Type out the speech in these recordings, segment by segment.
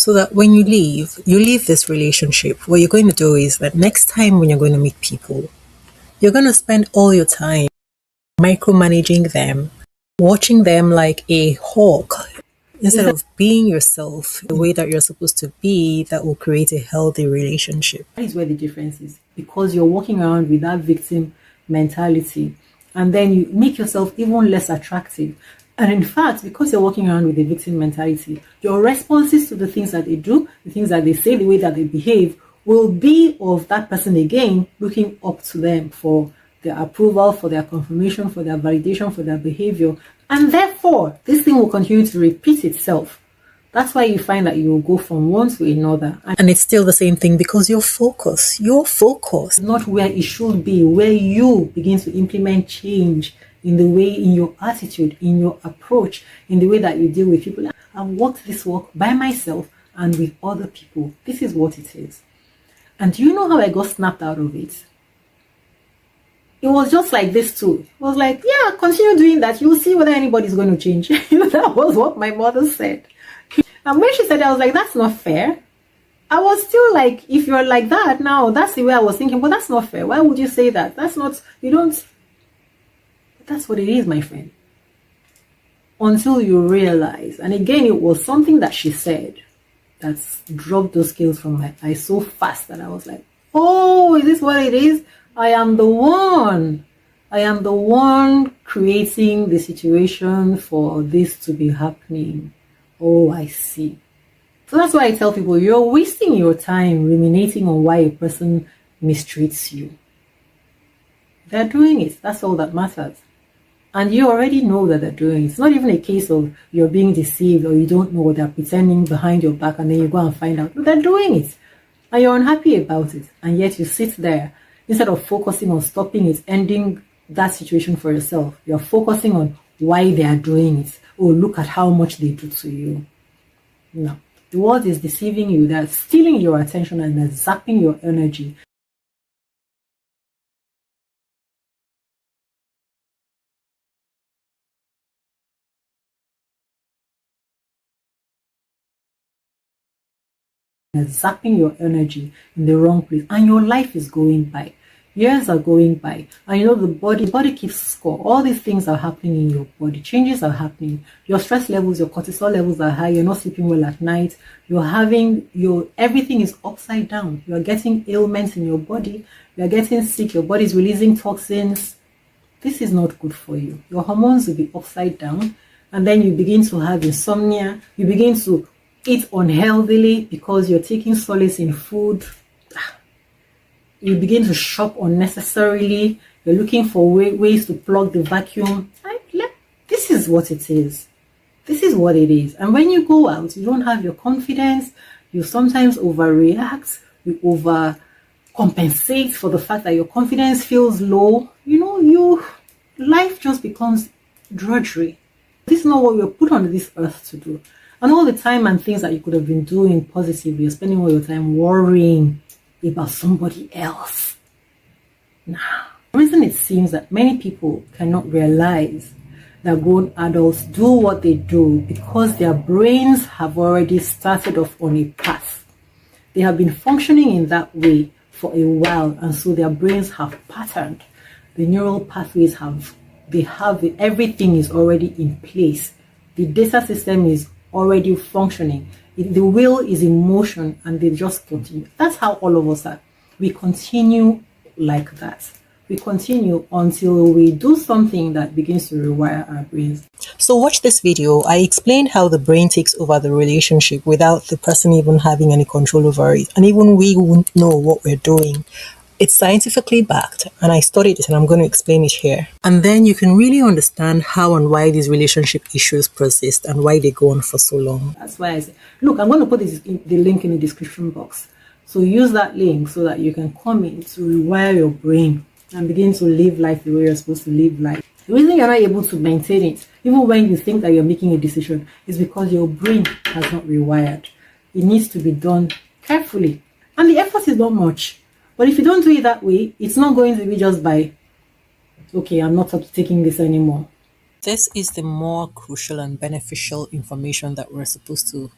So that when you leave this relationship, what you're going to do is that next time when you're going to meet people, you're going to spend all your time micromanaging them, watching them like a hawk, instead of being yourself the way that you're supposed to be, that will create a healthy relationship. That is where the difference is, because you're walking around with that victim mentality, and then you make yourself even less attractive. And in fact, because you're walking around with a victim mentality, your responses to the things that they do, the things that they say, the way that they behave, will be of that person again looking up to them for their approval, for their confirmation, for their validation, for their behavior. And therefore, this thing will continue to repeat itself. That's why you find that you will go from one to another. And it's still the same thing, because your focus is not where it should be, where you begin to implement change in the way, in your attitude, in your approach, in the way that you deal with people. I've walked this walk by myself and with other people. This is what it is. And do you know how I got snapped out of it? It was just like this too. It was like, yeah, continue doing that. You'll see whether anybody's going to change. That was what my mother said. And when she said that, I was like, that's not fair. I was still like, if you're like that now, that's the way I was thinking, but that's not fair. Why would you say that? That's not, you don't. That's what it is, my friend. Until you realize, and again, it was something that she said that dropped those scales from my eyes so fast that I was like, oh, is this what it is? I am the one. I am the one creating the situation for this to be happening. Oh, I see. So that's why I tell people, you're wasting your time ruminating on why a person mistreats you. They're doing it. That's all that matters. And you already know that they're doing it. It's not even a case of you're being deceived or you don't know what they're pretending behind your back and then you go and find out. No, they're doing it. And you're unhappy about it. And yet you sit there, instead of focusing on stopping it, ending that situation for yourself, you're focusing on why they are doing it. Oh, look at how much they do to you. No. The world is deceiving you. They're stealing your attention and they're zapping your energy. They're zapping your energy in the wrong place. And your life is going by. Years are going by, and you know the body keeps score. All these things are happening in your body. Changes are happening. Your stress levels, your cortisol levels are high. You're not sleeping well at night. Everything is upside down. You're getting ailments in your body. You're getting sick. Your body's releasing toxins. This is not good for you. Your hormones will be upside down, and then you begin to have insomnia. You begin to eat unhealthily because you're taking solace in food. You begin to shop unnecessarily. You're looking for ways to plug the vacuum. This is what it is. This is what it is. And when you go out, you don't have your confidence. You sometimes overreact. You overcompensate for the fact that your confidence feels low. Life just becomes drudgery. This is not what you're put on this earth to do. And all the time and things that you could have been doing positively, you're spending all your time worrying about somebody else. Now, the reason it seems that many people cannot realize that grown adults do what they do because their brains have already started off on a path. They have been functioning in that way for a while, and so their brains have patterned. The neural pathways everything is already in place. The data system is already functioning. The wheel is in motion and they just continue. That's how all of us are. We continue like that. We continue until we do something that begins to rewire our brains. So watch this video. I explained how the brain takes over the relationship without the person even having any control over it. And even we won't know what we're doing. It's scientifically backed, and I studied it and I'm going to explain it here. And then you can really understand how and why these relationship issues persist and why they go on for so long. That's why I say, look, I'm going to put the link in the description box. So use that link so that you can come in to rewire your brain and begin to live life the way you're supposed to live life. The reason you're not able to maintain it, even when you think that you're making a decision, is because your brain has not rewired. It needs to be done carefully. And the effort is not much. But if you don't do it that way, it's not going to be just by, okay, I'm not taking this anymore. This is the more crucial and beneficial information that we're supposed to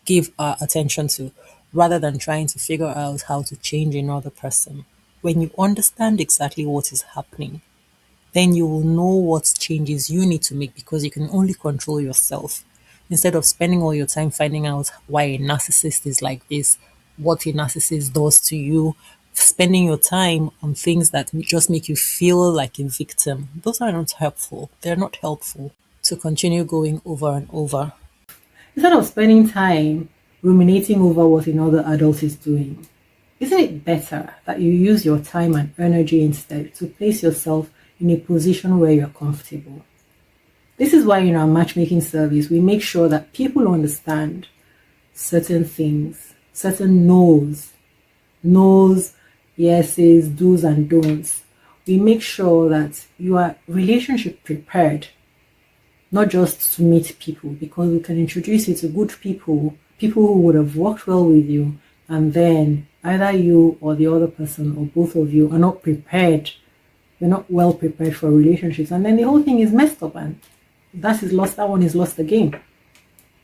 give our attention to, rather than trying to figure out how to change another person. When you understand exactly what is happening, then you will know what changes you need to make, because you can only control yourself. Instead of spending all your time finding out why a narcissist is like this, what a narcissist does to you, spending your time on things that just make you feel like a victim, those are not helpful. They're not helpful to continue going over and over. Instead of spending time ruminating over what another adult is doing, isn't it better that you use your time and energy instead to place yourself in a position where you're comfortable? This is why in our matchmaking service, we make sure that people understand certain things, certain no's, yeses, do's, and don'ts. We make sure that you are relationship prepared, not just to meet people, because we can introduce you to good people, people who would have worked well with you, and then either you or the other person or both of you are not prepared. You're not well prepared for relationships, and then the whole thing is messed up, and that is lost. That one is lost again.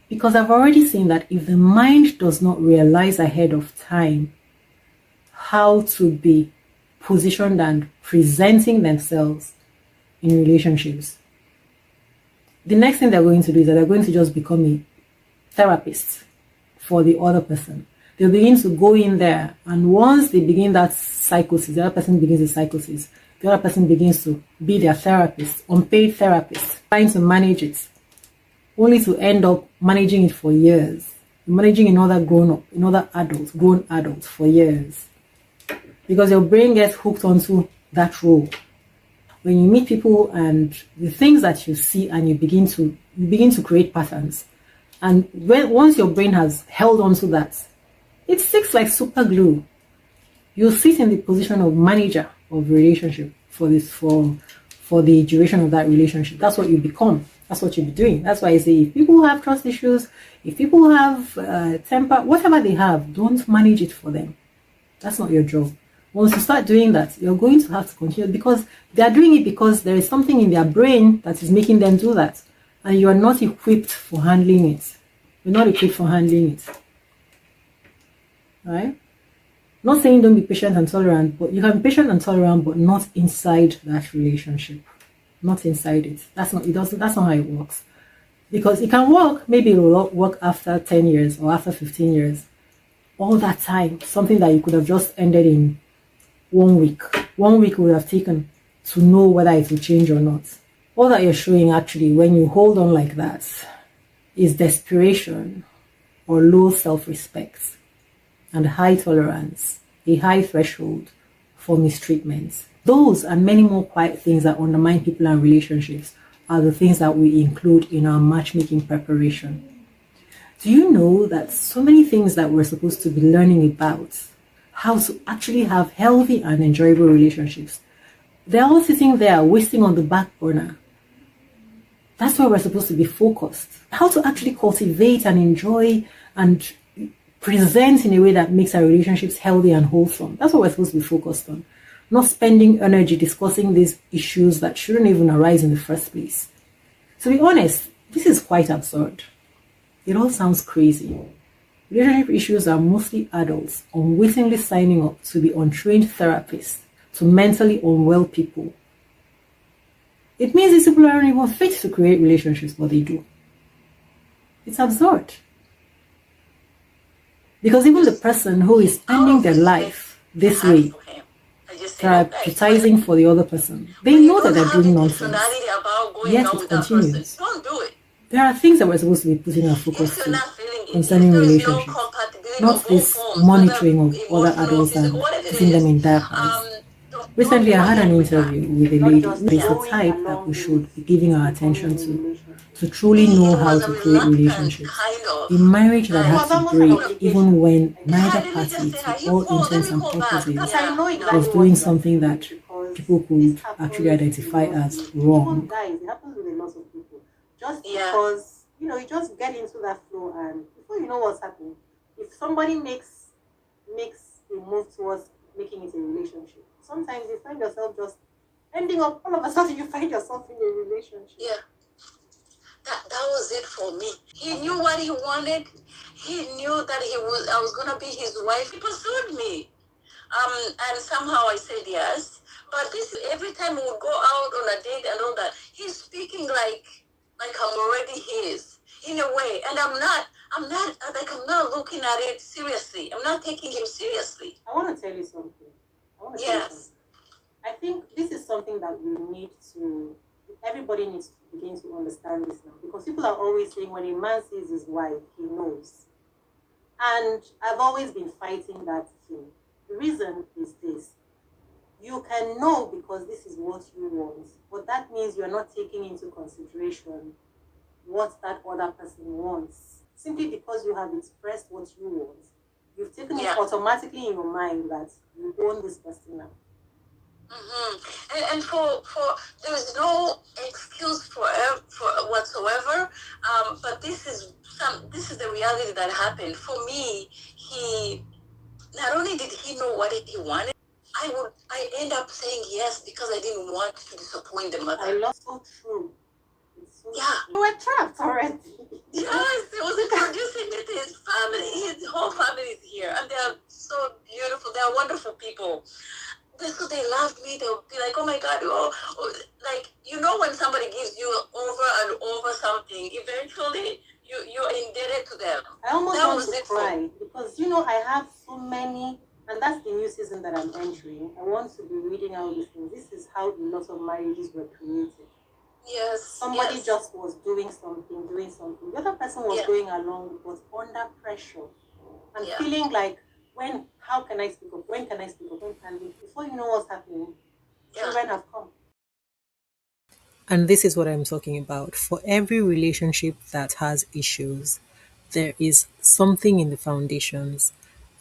Because I've already seen that if the mind does not realize ahead of time how to be positioned and presenting themselves in relationships, the next thing they're going to do is that they're going to just become a therapist for the other person. They'll begin to go in there, and once they begin that psychosis, the other person begins the psychosis, the other person begins to be their therapist, unpaid therapist, trying to manage it, only to end up managing it for years, managing another grown adult for years, because your brain gets hooked onto that role. When you meet people and the things that you see, and you begin to create patterns, and once your brain has held onto that, it sticks like super glue. You sit in the position of manager of relationship for the duration of that relationship. That's what you become. That's what you'll be doing. That's why I say, if people have trust issues, if people have temper, whatever they have, don't manage it for them. That's not your job. Once you start doing that, you're going to have to continue, because they are doing it because there is something in their brain that is making them do that, and you are not equipped for handling it. You're not equipped for handling it. Right? Not saying don't be patient and tolerant, but you can be patient and tolerant, but not inside that relationship. Not inside it. That's not how it works. Because it can work, maybe it will work after 10 years or after 15 years. All that time, something that you could have just ended in 1 week. 1 week would have taken to know whether it will change or not. All that you're showing, actually, when you hold on like that, is desperation or low self-respect and high tolerance, a high threshold for mistreatment. Those and many more quiet things that undermine people and relationships are the things that we include in our matchmaking preparation. Do you know that so many things that we're supposed to be learning about, how to actually have healthy and enjoyable relationships, they're all sitting there wasting on the back burner? That's where we're supposed to be focused. How to actually cultivate and enjoy and present in a way that makes our relationships healthy and wholesome. That's what we're supposed to be focused on. Not spending energy discussing these issues that shouldn't even arise in the first place. To be honest, this is quite absurd. It all sounds crazy. Relationship issues are mostly adults unwittingly signing up to be untrained therapists to mentally unwell people. It means these people aren't even fit to create relationships, but they do. It's absurd. Because even the person who is spending their life this way, therapizing for the other person, they know that they're doing nonsense, yet it continues. There are things that we're supposed to be putting our focus to concerning relationships, not this monitoring of other adults and putting them in diapers. Recently, I had an interview with a lady who is the type that we should be giving our attention to truly know how to create relationships. A marriage that has to break even when neither party, to all intents and purposes, was doing something that people could actually identify as wrong. It happens with a lot of people. Just because, you just get into that flow, and before you know what's happening, if somebody makes a move towards making it a relationship, sometimes you find yourself just ending up, all of a sudden you find yourself in a relationship. Yeah. that was it for me. He knew what he wanted. He knew that I was gonna be his wife. He pursued me. And somehow I said yes. But this every time we would go out on a date and all that, he's speaking like I'm already his in a way, and I'm not looking at it seriously. I'm not taking him seriously. I want to tell you something. Yes. I think this is something that everybody needs to begin to understand this now, because people are always saying when a man sees his wife, he knows. And I've always been fighting that thing. The reason is this. You can know because this is what you want, but that means you're not taking into consideration what that other person wants. Simply because you have expressed what you want, you've taken it automatically in your mind that you own this person now. And for there's no excuse for whatsoever. But this is the reality that happened for me. He not only did he know what he wanted, I end up saying yes because I didn't want to disappoint the mother. I love so true. It's so true. You were trapped already. Yes, it was introducing me to his family. His whole family is here, and they are so beautiful. They are wonderful people. So they loved me. They'll be like, "Oh my God!" Like when somebody gives you over and over something, eventually you're indebted to them. I almost want to cry because I have so many, and that's the new season that I'm entering. I want to be reading out these things. This is how a lot of marriages were created. Yes. Somebody just was doing something. The other person was going along, but under pressure and feeling like, how can I speak up? When can I speak up? Before you know what's happening, children have come. And this is what I'm talking about. For every relationship that has issues, there is something in the foundations.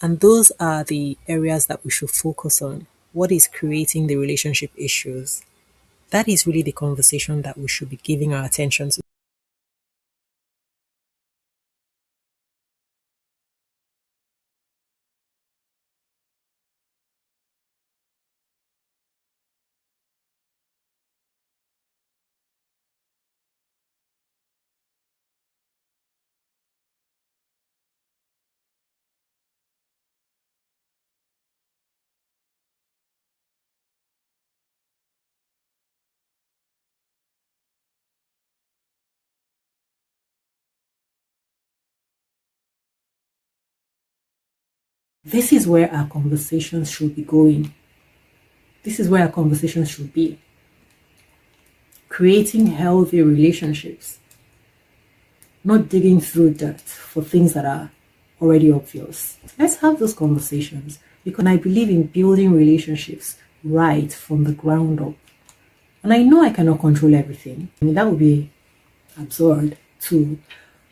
And those are the areas that we should focus on. What is creating the relationship issues? That is really the conversation that we should be giving our attention to. This is where our conversations should be going. This is where our conversations should be. Creating healthy relationships. Not digging through dirt for things that are already obvious. Let's have those conversations, because I believe in building relationships right from the ground up. And I know I cannot control everything. That would be absurd too.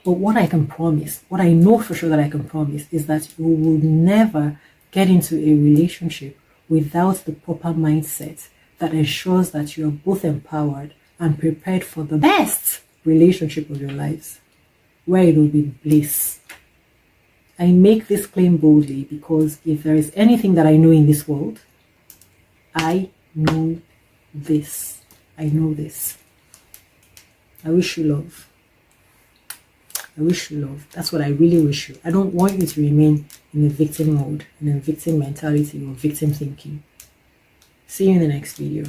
But what I can promise, what I know for sure that I can promise, is that you will never get into a relationship without the proper mindset that ensures that you are both empowered and prepared for the best relationship of your lives, where it will be bliss. I make this claim boldly because if there is anything that I know in this world, I know this. I know this. I wish you love. I wish you love. That's what I really wish you. I don't want you to remain in a victim mode, in a victim mentality or victim thinking. See you in the next video.